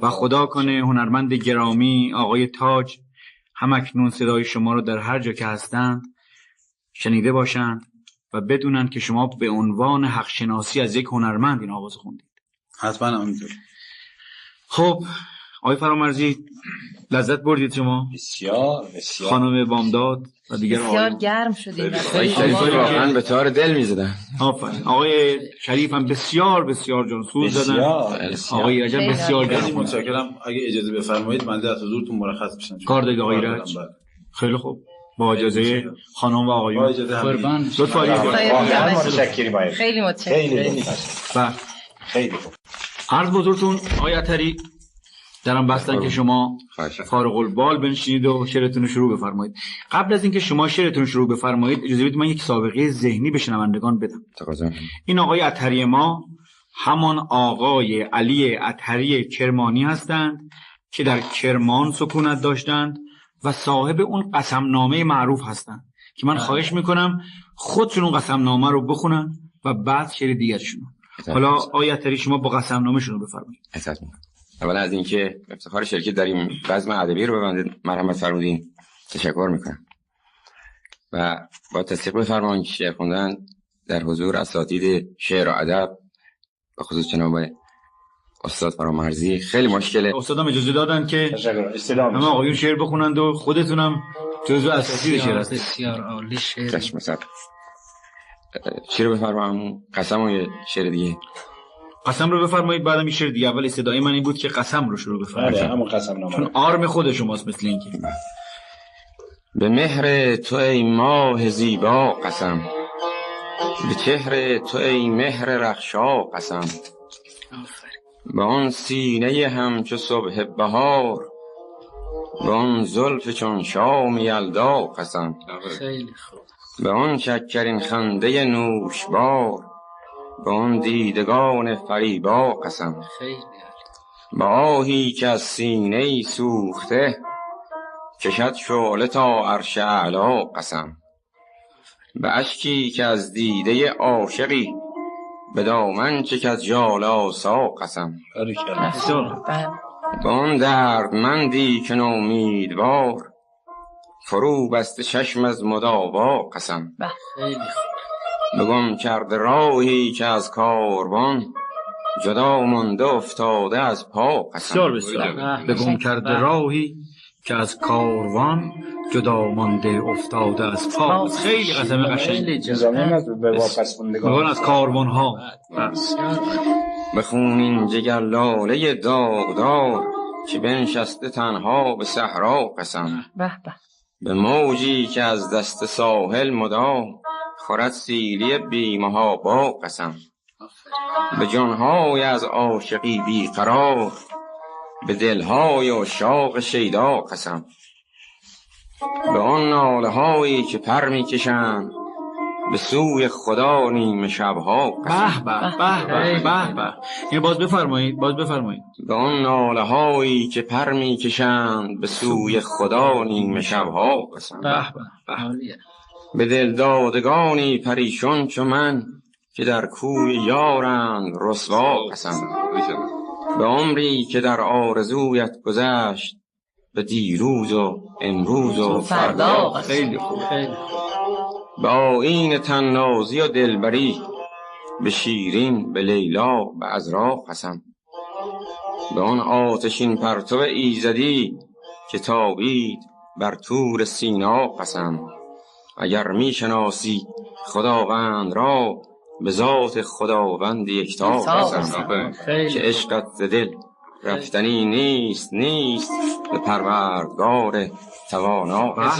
و خدا کنه هنرمند گرامی آقای تاج هم اکنون صدای شما رو در هر جا که هستند شنیده باشند و بدونن که شما به عنوان حق شناسی از یک هنرمند این آواز خوندید. حتما همینطور. خب آقای فرامرزی لذت بردید شما؟ بسیار بسیار. خانم بامداد و دیگر بسیار گرم شدیم. واقعا به تار دل می‌زدن. آفرین. آقای شریف هم بسیار بسیار جانسوز زدن. آقای رجب بسیار گرم. متشکرم. اگه اجازه بفرمایید من در حضورتون مرخص بشم. کار دارید آقای رجب؟ خیلی خوب. با اجازه خانم و آقایون. قربان. لطفاً متشکرم. خیلی متشکرم. خیلی خوب. عرض بزرگتون آقای عطری درم بستن که شما فارغ البال بنشینید و شعرتون رو شروع بفرمایید. قبل از اینکه شما شعرتون رو شروع بفرمایید اجازه بدید من یک سابقه ذهنی به شنوندگان بدم. این آقای عطری ما همان آقای علی عطری کرمانی هستند که در کرمان سکونت داشتند و صاحب اون قسمنامه معروف هستند که من خواهش میکنم خودشون اون قسمنامه رو بخونن و بعد شعر دیگرشون. حالا آقای عطری شما با قسمنامه شون رو بفرمایید. اولا از اینکه افتخار شرکت داریم بزم ادبی رو به مرحمت فرمودین تشکر میکنم و با تصدیق بفرمایید شعر خوندن در حضور اساتید شعر و ادب به خصوص جناب استاد فرامرزی خیلی مشکله. استادم اجازه دادن که همه آقایون شعر بخونند و خودتونم جزو اساتید شعر هستید. بسیار عالی شعر. چی رو بفرمایید؟ قسم و یه شعر دیگه. قسم رو بفرمایید بعدم این شعر دیگه. اول صدای من این بود که قسم رو شروع بفرمایید. همون قسم نامه. چون آرم خود شماست مثل اینکه. به مهر تو ای ماه زیبا قسم، به چهر تو ای مهر رخشا قسم، به آن سینه همچو صبح بهار، به آن زلف چون شام یلدا قسم، خیلی خوب. به آن شکرین خنده نوشبار، به آن دیدگان فریبا قسم، به آهی که از سینه سوخته کشد شعله تا عرش اعلا قسم، به اشکی که از دیده عاشقی به دامن چکد ژالاسا قسم، به آن دردمندی که نومیدوار فرو بسته چشم از مداوا قسم، به گم کرده راهی که از کاروان جدا مانده افتاده از پا قسم، به گم کرده راهی که از کاروان جدا مانده افتاده از پا. خیلی قسم قشنگی بگن از کاروان ها. بخونین جگر لاله داغدار که بنشسته تنها به صحرا قسم، به موجی که از دست ساحل مدام خورد سیلی بی محابا قسم، به جانهای از عاشقی بی قرار به دلهای عشاق شیدا قسم، به آن ناله هایی که پر می کشند به سوی خدا نیمه شبها قسم. این باز بفرمایید به آن ناله هایی که پر می کشند به سوی خدا نیمه شبها قسم، به دلدادگانی پریشان چو من که در کوی یارند رسوا قسم، به عمری که در آرزویت گذشت به دیروز و امروز و فردا قسم، خیلی خوب. به آیین طنازی و دلبری به شیرین به لیلا به عذرا قسم، به آن آتشین پرتو ایزدی که تابید بر طور سینا قسم، اگر می شناسی خداوند را به ذات خداوند یکتا قسم که عشقت ز دل رفتنی نیست به پروردگار توانا.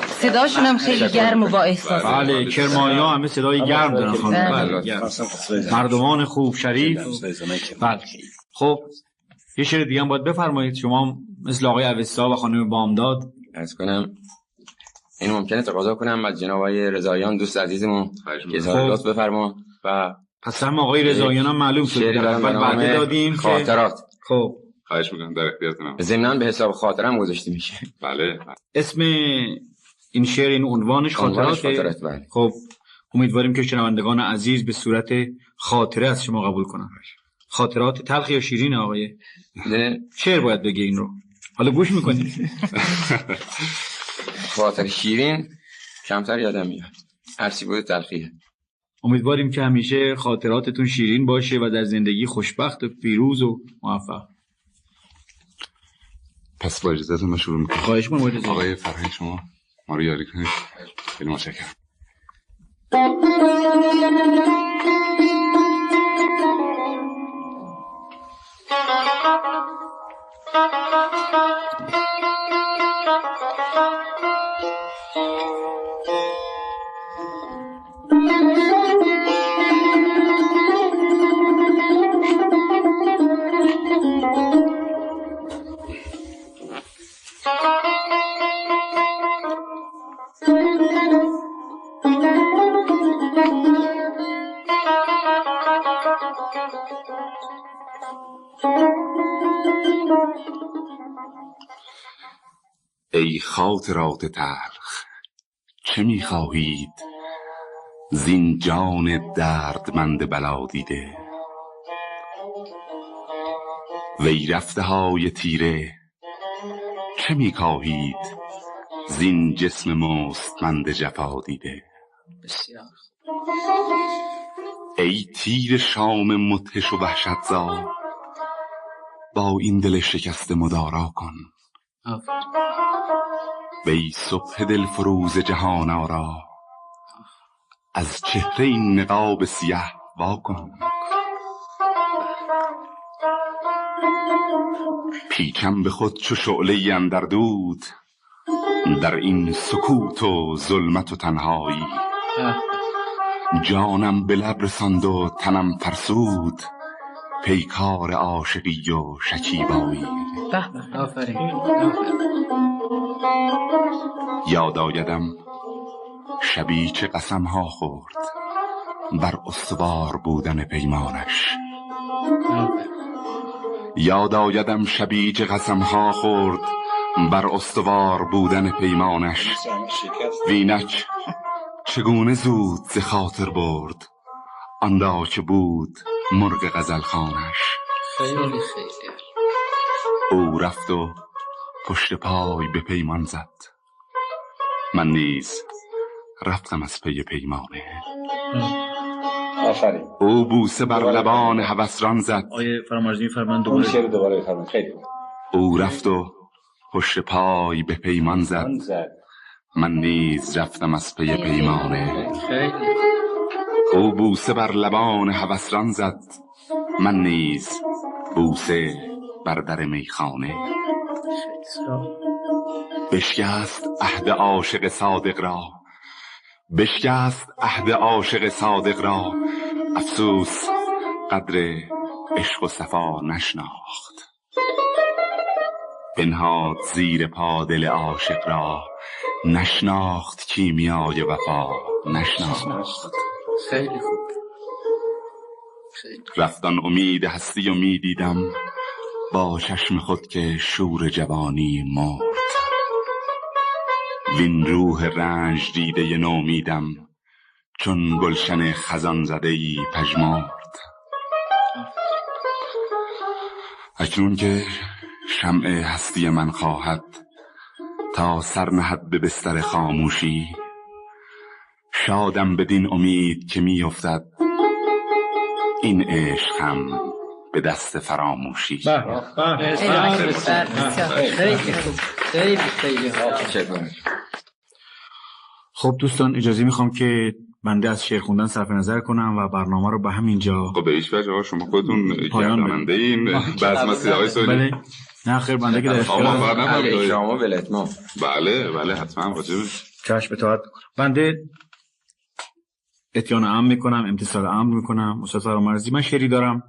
صداشون هم خیلی گرم و با احساس. بله کرمانی ها همه صدای گرم دارن خانم. مردمان خوب شریف. بله خب یه شعر دیگه هم باید بفرمایید شما مثل آقای اوستا و خانم بامداد. عرض کنم این ممکنه تقاضا کنم از جناب آقای رضاییان دوست عزیزمون که لطف بفرما و پس هم آقای رضاییان هم معلوم شد بعد دادیم خاطرات. خب خواهش میکنم در اختیارتونم. ضمناً به حساب خاطرم گذاشته میشه. بله. اسم این شعر این عنوانش خاطرات. بله. خب امیدواریم که شنوندگان عزیز به صورت خاطره از شما قبول کنن. خاطرات تلخ یا شیرین آقای شعر باید بگه این رو. حالا گوش میکنید. خاطر شیرین کمتر یادم میاد. هرچی بود تلخیه. امیدواریم که همیشه خاطراتتون شیرین باشه و در زندگی خوشبخت و پیروز و موفق. پس با اجازهتون من شروع میکنم. خواهش می‌کنم آقای فرهنگ شما ما رو یاری کنید. خیلی متشکرم. ای خاطرات تلخ چه می‌خواهید زین جان دردمند بلا دیده؟ وی رفته های تیره چه می‌خواهید زین جسم مستمند جفا دیده؟ ای تیر شام مدهش و وحشت زا با این دل شکسته مدارا کن. وی صبح دل فروز جهان آرا از چهره این نقاب سیه واکن. پیچم به خود چو شعله اندر دود در این سکوت و ظلمت و تنهایی. جانم به لب رساند و تنم فرسود پیکار عاشقی و شکیبایی. یاد آیدم شبی چه قسم ها خورد بر استوار بودن پیمانش. یاد آیدم شبی چه قسم ها خورد بر استوار بودن پیمانش. وینک چگونه زود ز خاطر برد آن را که بود مرغ غزل خوانش. خیلی او رفت و پشت پای به پیمان زد من نیز رفتم از پی پیمانه. او بوسه بر لبان هوسران زد. آیه فرامرزی فرمان دوباره خیلی. او رفت و پشت پای به پیمان زد من نیز رفتم از پی پیمانه. او بوسه بر لبان هوسران زد من نیز بوسه بر در میخانه. بشکست عهد عاشق صادق را بشکست عهد عاشق صادق را افسوس قدر عشق و صفا نشناخت. بنهاد زیر پا دل عاشق را نشناخت کیمیای وفا نشناخت. خیلی خوب. رفتن امید هستی و می دیدم با چشم خود که شور جوانی مرد. وین روح رنج دیده نومیدم چون گلشن خزان زدهی پژمرد. اکنون که شمع هستی من خواهد تا سر نهد به بستر خاموشی. شادم بدین امید که می افتد این عشق هم به دست فراموشی. خب دوستان اجازه میخوام که بنده از شعر خوندن صرف نظر کنم و برنامه رو به همینجا خب به هیچ وجه شما خودتون گرداننده این بزم هستید آقای سولی؟ بله نه خیر بنده که در اختیار شما ولتما. بله حتما واجبه. چشم اطاعت میکنم. بنده اتیان عام میکنم، امتثال امر میکنم. استاد فرامرزی، من شعری دارم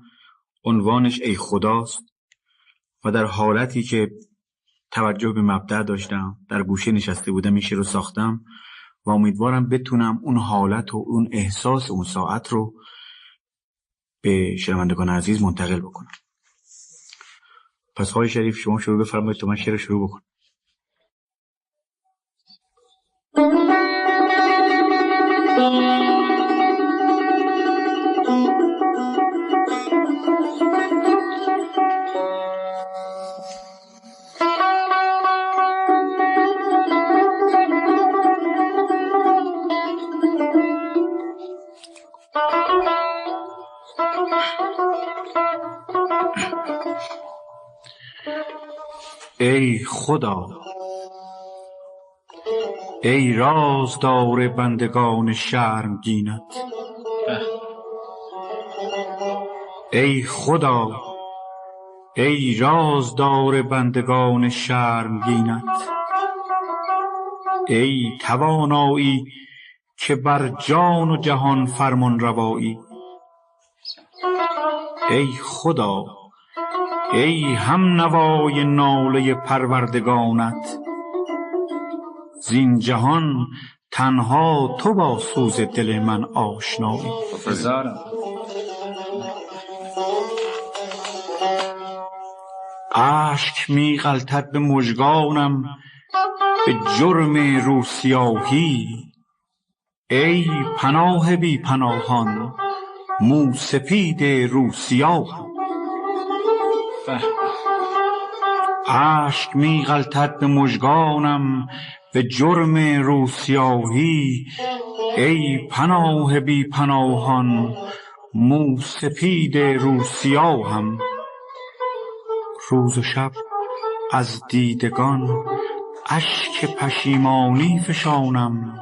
عنوانش ای خداست و در حالتی که توجه به مبدأ داشتم در گوشه نشسته بودم این شعر رو ساختم و امیدوارم بتونم اون حالت و اون احساس اون ساعت رو به شنوندگان عزیز منتقل بکنم. پس آقای شریف شما شروع بفرمایید تا من شعر شروع بکنم. ای خدا، ای رازدار بندگان شرمگینت، ای خدا، ای رازدار بندگان شرمگینت، ای توانایی که بر جان و جهان فرمان روایی، ای خدا، ای هم نوای ناله پروردگانت، زین جهان تنها تو با سوز دل من آشنایی. اشک می غلطد به مژگانم به جرم روسیاهی، ای پناه بی پناهان موسپید روسیاه. اشک می غلطد به مژگانم به جرم روسیاهی، ای پناه بی پناهان موسپید روسیاهم. روز و شب از دیدگان اشک پشیمانی فشانم،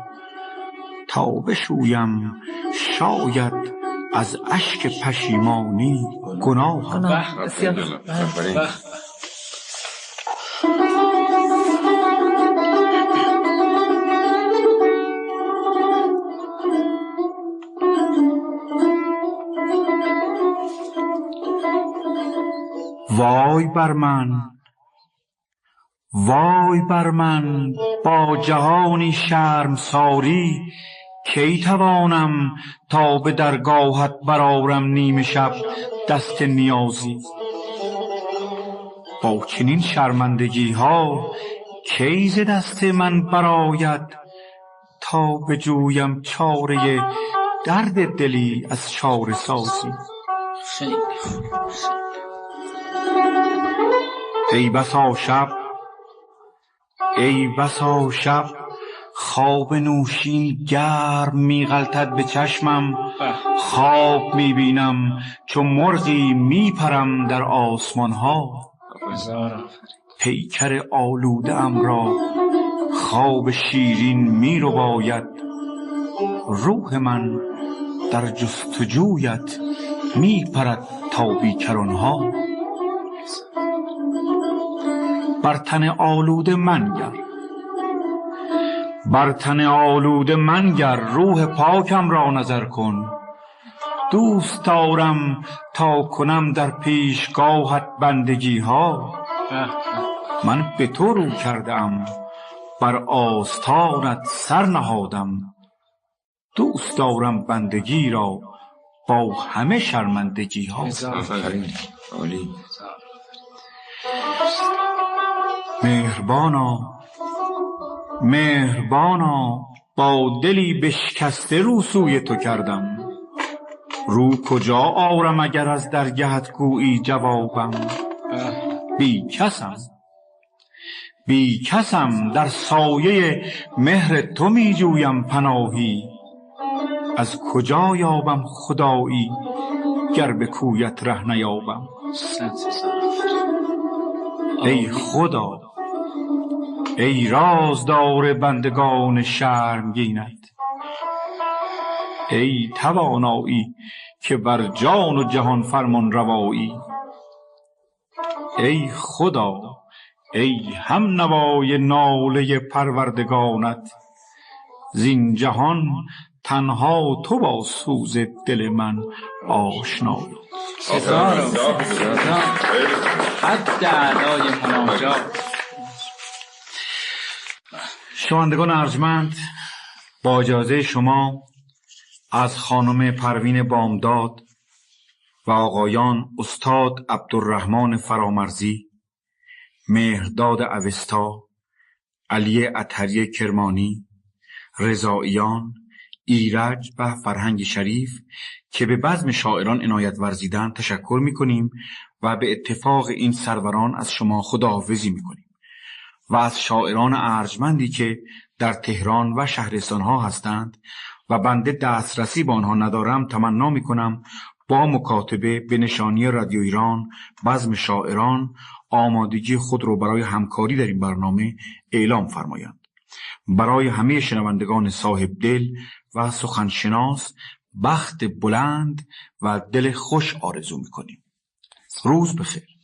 تا بشویم شاید از اشک پشیمانی گناهم. وای بر من، وای بر من با جهانی شرمساری، کی توانم تا به درگاهت برآرم نیم شب دست نیازی. با چنین شرمندگی ها کی ز دست من برآید تا بجویم چاره درد دلی از چاره سازی. ای بسا شب، ای بسا شب خواب نوشین گرم می غلطد به چشمم، خواب می بینم چو مرغی می پرم در آسمان ها. پیکر آلوده ام را خواب شیرین می رباید، روح من در جستجویت می پرد تا بیکران ها. بر تن آلوده منگر، بر تن آلوده منگر، روح پاکم را نظر کن. دوست دارم تا کنم در پیشگاهت بندگی ها. من به تو رو کردم بر آستانت سر نهادم، دوست دارم بندگی را با همه شرمندگی ها. مهربانا، مهربانا با دلی بشکسته رو سوی تو کردم، رو کجا آرم اگر از درگهت گویی جوابم. بی کسم، بی کسم در سایه مهر تو می جویم پناهی، از کجا یابم خدایی گر به کویت ره نیابم. ای خدا، ای رازدار بندگان شرمگینت، ای توانایی که بر جان و جهان فرمان روایی. ای خدا، ای هم نوای ناله پروردگانت، زین جهان تنها تو با سوز دل من آشنایی. حد اعلای مناجات. شنوندگان ارجمند، با اجازه شما از خانم پروین بامداد و آقایان استاد عبدالرحمن فرامرزی، مهرداد اوستا، علی اطهری کرمانی، رضاییان، ایرج و فرهنگ شریف که به بزم شاعران عنایت ورزیدن تشکر می‌کنیم و به اتفاق این سروران از شما خداحافظی می‌کنیم و از شاعران ارجمندی که در تهران و شهرستان‌ها هستند و بنده دسترسی به آنها ندارم تمنا می‌کنم با مکاتبه به نشانی رادیو ایران بزم شاعران آمادگی خود را برای همکاری در این برنامه اعلام فرمایند. برای همه شنوندگان صاحب دل و سخنشناس بخت بلند و دل خوش آرزو می‌کنیم. روز بخیر.